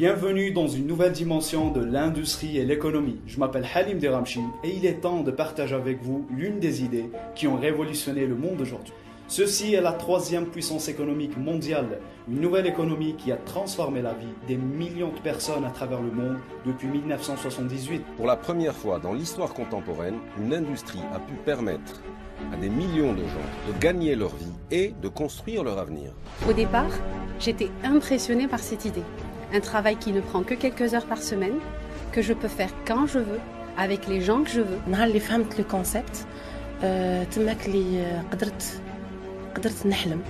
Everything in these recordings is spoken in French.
Bienvenue dans une nouvelle dimension de l'industrie et l'économie. Je m'appelle Halim Deramchi et il est temps de partager avec vous l'une des idées qui ont révolutionné le monde aujourd'hui. Ceci est la troisième puissance économique mondiale, une nouvelle économie qui a transformé la vie des millions de personnes à travers le monde depuis 1978. Pour la première fois dans l'histoire contemporaine, une industrie a pu permettre à des millions de gens de gagner leur vie et de construire leur avenir. Au départ, j'étais impressionnée par cette idée. Un travail qui ne prend que quelques heures par semaine, que je peux faire quand je veux, avec les gens que je veux. نهار اللي فهمت le concept تماك اللي قدرت نحلم.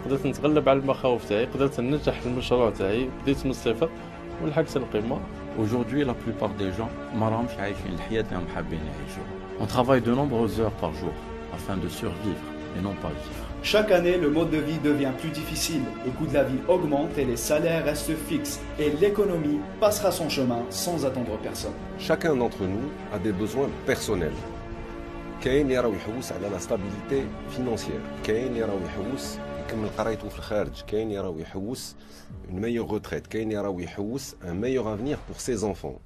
قدرت نتغلب على المخاوف تاعي، قدرت ننجح المشروع تاعي، بديت من الصفر ولحقت القمة. Aujourd'hui, la plupart des gens ما راهمش عايشين الحياة اللي هم حابين يعيشوها. On travaille de nombreuses heures par jour afin de survivre et non pas vivre. Chaque année, le mode de vie devient plus difficile, le coût de la vie augmente et les salaires restent fixes. Et l'économie passera son chemin sans attendre personne. Chacun d'entre nous a des besoins personnels. كاين اللي راهو يحوس على لا ستابيليتي فينانسيير، كاين اللي راهو يحوس يكمل قرايته في الخارج، كاين اللي راهو يحوس une meilleure retraite, كاين اللي راهو يحوس un meilleur avenir pour ses enfants.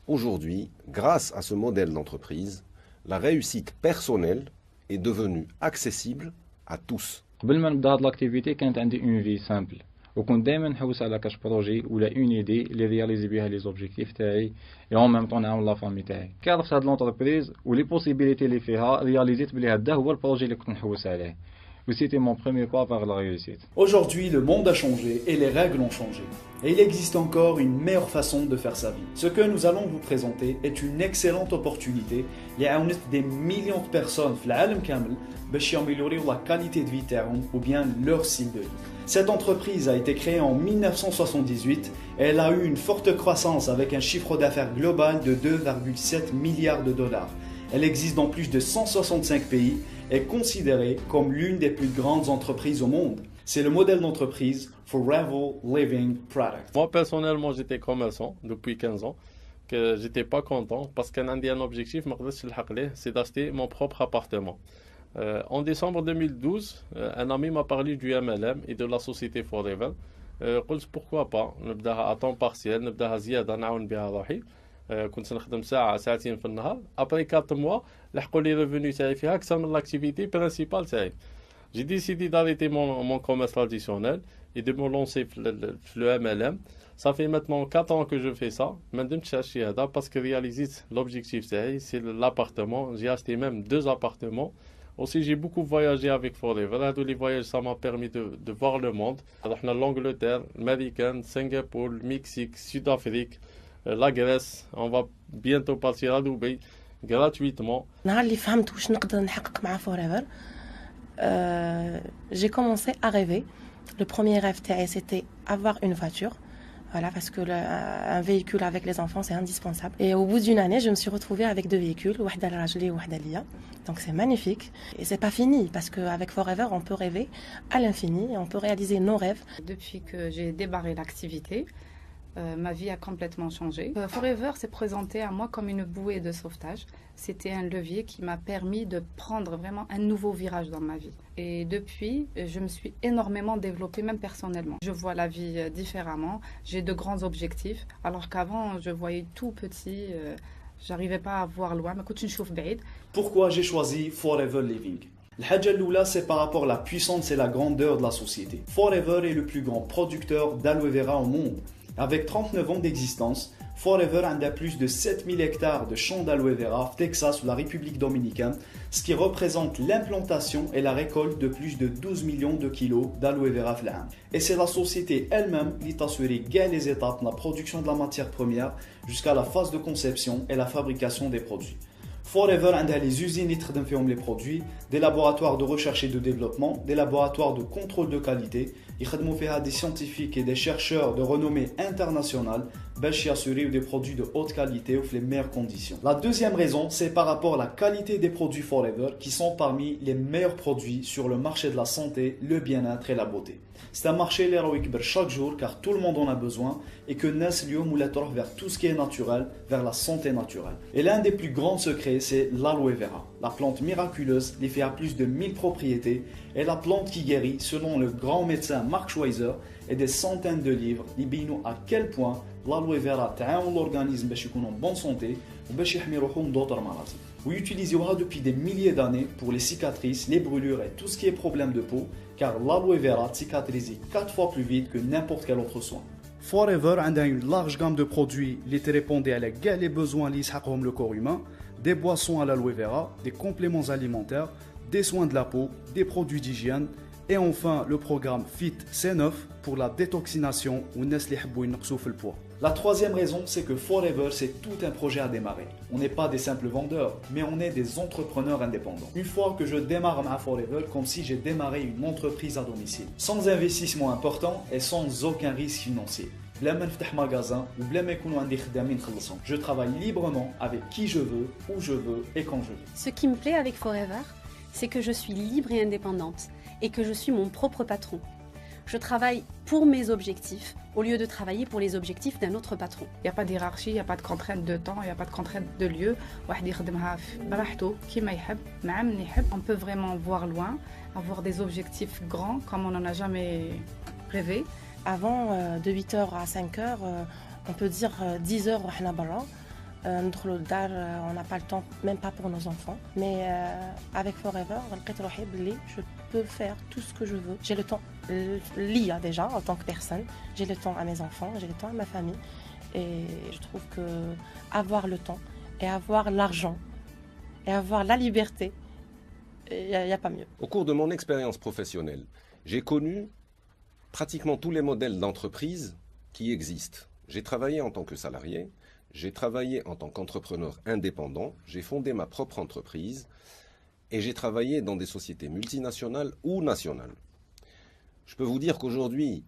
Aujourd'hui, grâce à ce modèle d'entreprise, la réussite personnelle est devenue accessible à tous. قبل ما نبدا هاد لاكتيفيتي كانت عندي اون في سامبل وكنت دائما نحوس على كاش بروجي ولا اون ايدي اللي رياليزي بها لي زوبجيكتيف تاعي اي اون ميم طون نعاون لا فامي تاعي. كي عرفت هاد لونتربريز ولي بوسيبيليتي اللي فيها رياليزيت بلي هذا هو البروجي اللي كنت نحوس عليه. C'était mon premier pas vers la réussite. Aujourd'hui, le monde a changé et les règles ont changé. Et il existe encore une meilleure façon de faire sa vie. Ce que nous allons vous présenter est une excellente opportunité qui a des millions de personnes dans le monde كامل باش améliorer la qualité de vie تاعهم ou bien leur style de vie. Cette entreprise a été créée en 1978 et elle a eu une forte croissance avec un chiffre d'affaires global de 2,7 milliards de dollars. Elle existe dans plus de 165 pays et est considérée comme l'une des plus grandes entreprises au monde. C'est le modèle d'entreprise Forever Living Product. Moi, personnellement, j'étais commerçant depuis 15 ans. Que j'étais pas content parce qu'un objectif, c'est d'acheter mon propre appartement. En décembre 2012, un ami m'a parlé du MLM et de la société Forever. قلت pourquoi pas نبداها à temps partiel نبداها زيادة نعاون بها روحي. كنت نخدم ساعة ساعتين في النهار. Après 4 mois, لحقوا لي revenus تاعي فيها أكثر من l'activité principale تاعي. J'ai décidé d'arrêter mon commerce traditionnel et de me lancer le MLM. Ça fait maintenant 4 ans que je fais ça. ما ندمتش على الشيء هذا parce que réalisé l'objectif تاعي c'est l'appartement. J'ai acheté même 2 appartements. Aussi, j'ai beaucoup voyagé avec Forever. Tous les voyages, ça m'a permis de voir le monde. On a l'Angleterre, l'Amérique, Singapour, le Mexique, Sud-Afrique, la Grèce. On va bientôt partir à Dubaï gratuitement. نهار اللي فهمت واش نقدر نحقق مع Forever, j'ai commencé à rêver. Le premier rêve تاعي c'était avoir une voiture. Voilà, parce que un véhicule avec les enfants, c'est indispensable. Et au bout d'une année, je me suis retrouvée avec 2 véhicules, وحدة لراجلي وحدة ليا. Donc c'est magnifique. Et c'est pas fini, parce qu'avec Forever, on peut rêver à l'infini et on peut réaliser nos rêves. Depuis que j'ai débarré l'activité, ma vie a complètement changé. Forever s'est présenté à moi comme une bouée de sauvetage. C'était un levier qui m'a permis de prendre vraiment un nouveau virage dans ma vie. Et depuis, je me suis énormément développée, même personnellement. Je vois la vie différemment. J'ai de grands objectifs, alors qu'avant, je voyais tout petit. J'arrivais pas à voir loin. Mais كنتش نشوف بعيد. Pourquoi j'ai choisi Forever Living? الحاجة الأولى, c'est par rapport à la puissance et la grandeur de la société. Forever est le plus grand producteur d'aloe vera au monde. Avec 39 ans d'existence, Forever a plus de 7000 hectares de champs d'aloe vera au Texas ou la République dominicaine, ce qui représente l'implantation et la récolte de plus de 12 millions de kilos d'aloe vera في العام. Et c'est la société elle-même qui t'assure les étapes de la production de la matière première jusqu'à la phase de conception et la fabrication des produits. Forever a les usines qui travaillent les produits, des laboratoires de recherche et de développement, des laboratoires de contrôle de qualité. Ils travaillent des scientifiques et des chercheurs de renommée internationale pour assurer des produits de haute qualité ou les meilleures conditions. La deuxième raison, c'est par rapport à la qualité des produits Forever qui sont parmi les meilleurs produits sur le marché de la santé, le bien-être et la beauté. C'est un marché qui chaque jour car tout le monde en a besoin et que Nas Lyon vers tout ce qui est naturel, vers la santé naturelle. Et l'un des plus grands secrets, c'est l'aloe vera. la plante miraculeuse, l'effet à plus de 1000 propriétés, et la plante qui guérit selon le grand médecin Mark Schweizer, et des centaines de livres qui montrent à quel point l'aloe vera تعاون l'organisme باش يكون en bonne santé وباش يحمي روحه من d'autres maladies. Vous utilisez depuis des milliers d'années pour les cicatrices, les brûlures et tout ce qui est problème de peau, car l'aloe vera cicatrise 4 fois plus vite que n'importe quel autre soin. Forever a une large gamme de produits qui répondent à les besoins liés le corps humain, des boissons à l'aloe vera, des compléments alimentaires, des soins de la peau, des produits d'hygiène, et enfin le programme Fit C9 pour la détoxination ou le poids. La troisième raison, c'est que Forever, c'est tout un projet à démarrer. On n'est pas des simples vendeurs, mais on est des entrepreneurs indépendants. Une fois que je démarre ma Forever, comme si j'ai démarré une entreprise à domicile, sans investissement important et sans aucun risque financier. Magasin ou je travaille librement avec qui je veux, où je veux et quand je veux. Ce qui me plaît avec Forever, c'est que je suis libre et indépendante et que je suis mon propre patron. Je travaille pour mes objectifs au lieu de travailler pour les objectifs d'un autre patron. Il n'y a pas de hiérarchie, il n'y a pas de contrainte de temps, il n'y a pas de contrainte de lieu. On peut vraiment voir loin, avoir des objectifs grands comme on n'en a jamais rêvé. Avant, de 8h à 5h, on peut dire 10h, on n'a pas le temps, même pas pour nos enfants. Mais avec Forever, je peux faire tout ce que je veux. J'ai le temps, l'IA déjà, en tant que personne. J'ai le temps à mes enfants, j'ai le temps à ma famille. Et je trouve que avoir le temps et avoir l'argent et avoir la liberté, il n'y a pas mieux. Au cours de mon expérience professionnelle, j'ai connu pratiquement tous les modèles d'entreprise qui existent. J'ai travaillé en tant que salarié, j'ai travaillé en tant qu'entrepreneur indépendant, j'ai fondé ma propre entreprise et j'ai travaillé dans des sociétés multinationales ou nationales. Je peux vous dire qu'aujourd'hui,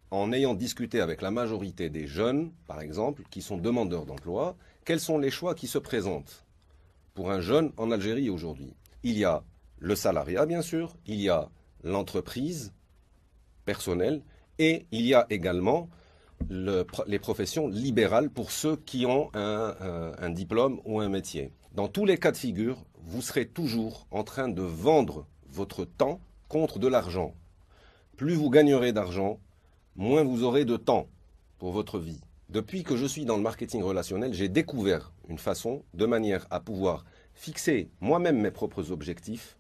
en ayant discuté avec la majorité des jeunes, par exemple, qui sont demandeurs d'emploi, quels sont les choix qui se présentent pour un jeune en Algérie aujourd'hui? Il y a le salariat, bien sûr, il y a l'entreprise personnelle et il y a également les professions libérales pour ceux qui ont un diplôme ou un métier. Dans tous les cas de figure, vous serez toujours en train de vendre votre temps contre de l'argent. Plus vous gagnerez d'argent, moins vous aurez de temps pour votre vie. Depuis que je suis dans le marketing relationnel, j'ai découvert une façon, de manière à pouvoir fixer moi-même mes propres objectifs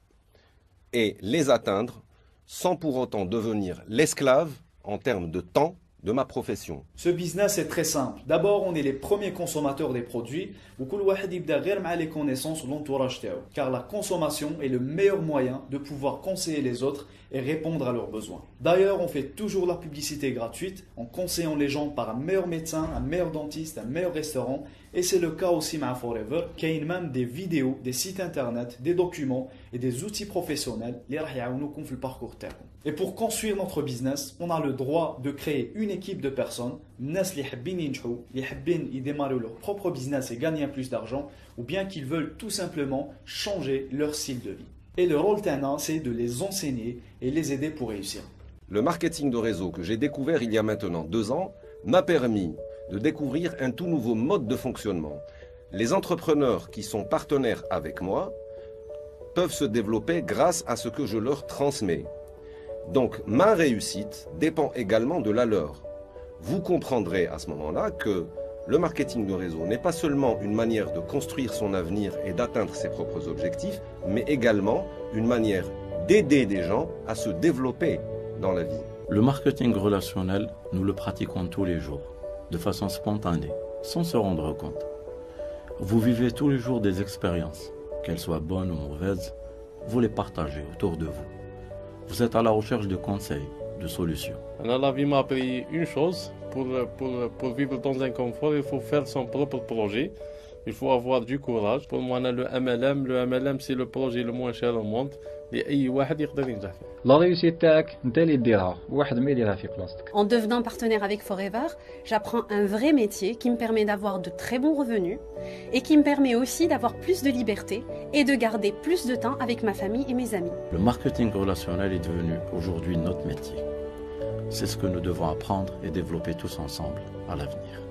et les atteindre sans pour autant devenir l'esclave en termes de temps de ma profession. Ce business est très simple. D'abord, on est les premiers consommateurs des produits les connaissances ou l'entourage car la consommation est le meilleur moyen de pouvoir conseiller les autres et répondre à leurs besoins. D'ailleurs, on fait toujours la publicité gratuite en conseillant les gens par un meilleur médecin, un meilleur dentiste, un meilleur restaurant et c'est le cas aussi à Forever qui a même des vidéos, des sites internet, des documents et des outils professionnels qui vont le parcours terme. Et pour construire notre business, on a le droit de créer une équipe de personnes, qui démarrer leur propre business et gagner plus d'argent, ou bien qu'ils veulent tout simplement changer leur style de vie. Et le rôle d'Anna, c'est de les enseigner et les aider pour réussir. Le marketing de réseau que j'ai découvert il y a maintenant 2 ans m'a permis de découvrir un tout nouveau mode de fonctionnement. Les entrepreneurs qui sont partenaires avec moi peuvent se développer grâce à ce que je leur transmets. Donc ma réussite dépend également de la leur. Vous comprendrez à ce moment-là que le marketing de réseau n'est pas seulement une manière de construire son avenir et d'atteindre ses propres objectifs, mais également une manière d'aider des gens à se développer dans la vie. Le marketing relationnel, nous le pratiquons tous les jours, de façon spontanée, sans se rendre compte. Vous vivez tous les jours des expériences, qu'elles soient bonnes ou mauvaises, vous les partagez autour de vous. Vous êtes à la recherche de conseils, de solutions. La vie m'a appris une chose, pour vivre dans un confort, il faut faire son propre projet. Il faut avoir du courage. Pour moi, le MLM, c'est le projet le moins cher au monde. La réussite تاعك انت اللي ديرها واحد ما يديرها في بلاصتك. En devenant partenaire avec Forever, j'apprends un vrai métier qui me permet d'avoir de très bons revenus et qui me permet aussi d'avoir plus de liberté et de garder plus de temps avec ma famille et mes amis. Le marketing relationnel est devenu aujourd'hui notre métier. C'est ce que nous devons apprendre et développer tous ensemble à l'avenir.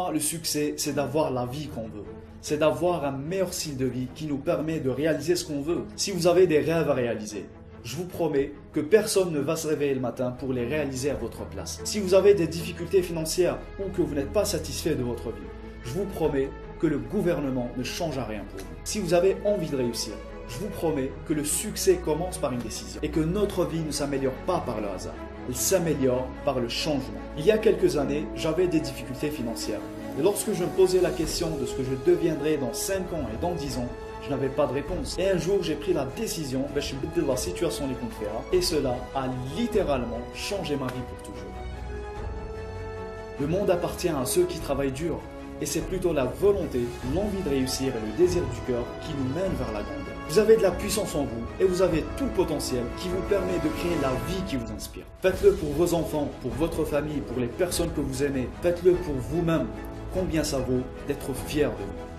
moi, le succès, c'est d'avoir la vie qu'on veut. C'est d'avoir un meilleur style de vie qui nous permet de réaliser ce qu'on veut. Si vous avez des rêves à réaliser, je vous promets que personne ne va se réveiller le matin pour les réaliser à votre place. Si vous avez des difficultés financières ou que vous n'êtes pas satisfait de votre vie, je vous promets que le gouvernement ne changera rien pour vous. Si vous avez envie de réussir, je vous promets que le succès commence par une décision et que notre vie ne s'améliore pas par le hasard. Elle s'améliore par le changement. Il y a quelques années, j'avais des difficultés financières. Et lorsque je me posais la question de ce que je deviendrais dans 5 ans et dans 10 ans, je n'avais pas de réponse. Et un jour, j'ai pris la décision de la situation des comptes faire. Et cela a littéralement changé ma vie pour toujours. Le monde appartient à ceux qui travaillent dur. Et c'est plutôt la volonté, l'envie de réussir et le désir du cœur qui nous mènent vers la grandeur. Vous avez de la puissance en vous et vous avez tout le potentiel qui vous permet de créer la vie qui vous inspire. Faites-le pour vos enfants, pour votre famille, pour les personnes que vous aimez. Faites-le pour vous-même. Combien ça vaut d'être fier de vous.